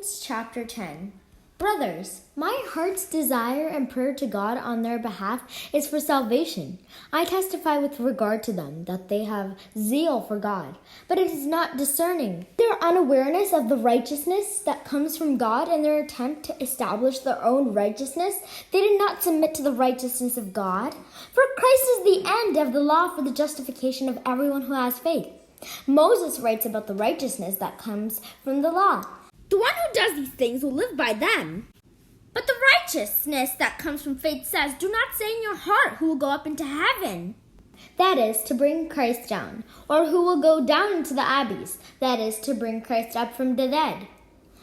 Romans chapter 10. Brothers, my heart's desire and prayer to God on their behalf is for salvation. I testify with regard to them that they have zeal for God, but it is not discerning. Their unawareness of the righteousness that comes from God and their attempt to establish their own righteousness, they did not submit to the righteousness of God. For Christ is the end of the law for the justification of everyone who has faith. Moses writes about the righteousness that comes from the law. The one who does these things will live by them. But the righteousness that comes from faith says, do not say in your heart who will go up into heaven. That is, to bring Christ down, or who will go down into the Abyss, that is, to bring Christ up from the dead.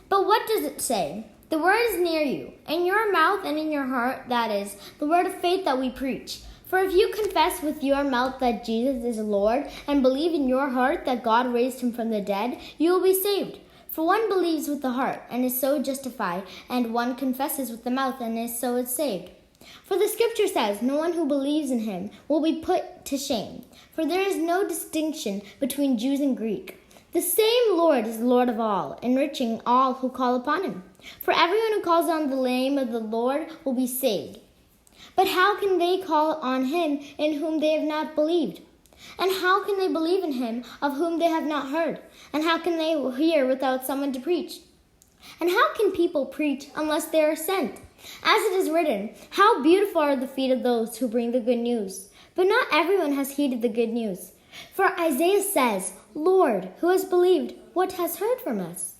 But what does it say? The word is near you, in your mouth and in your heart, that is, the word of faith that we preach. For if you confess with your mouth that Jesus is Lord, and believe in your heart that God raised him from the dead, you will be saved. For one believes with the heart, and is so justified, and one confesses with the mouth, and is so saved. For the scripture says, no one who believes in him will be put to shame. For there is no distinction between Jews and Greek. The same Lord is Lord of all, enriching all who call upon him. For everyone who calls on the name of the Lord will be saved. But how can they call on him in whom they have not believed? And how can they believe in him of whom they have not heard? And how can they hear without someone to preach? And how can people preach unless they are sent? As it is written, how beautiful are the feet of those who bring the good news. But not everyone has heeded the good news. For Isaiah says, Lord, who has believed what has heard from us?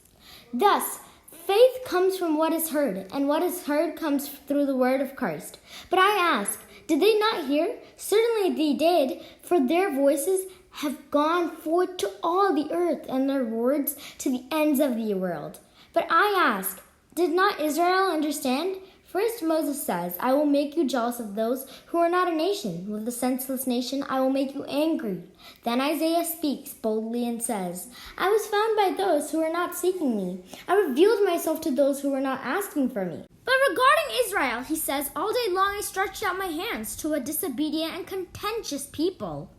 Thus, faith comes from what is heard, and what is heard comes through the word of Christ. But I ask, did they not hear? Certainly they did, for their voices have gone forth to all the earth, and their words to the ends of the world. But I ask, did not Israel understand? First Moses says, I will make you jealous of those who are not a nation. With the senseless nation I will make you angry. Then Isaiah speaks boldly and says, I was found by those who were not seeking me. I revealed myself to those who were not asking for me. But regarding Israel, he says, all day long I stretched out my hands to a disobedient and contentious people.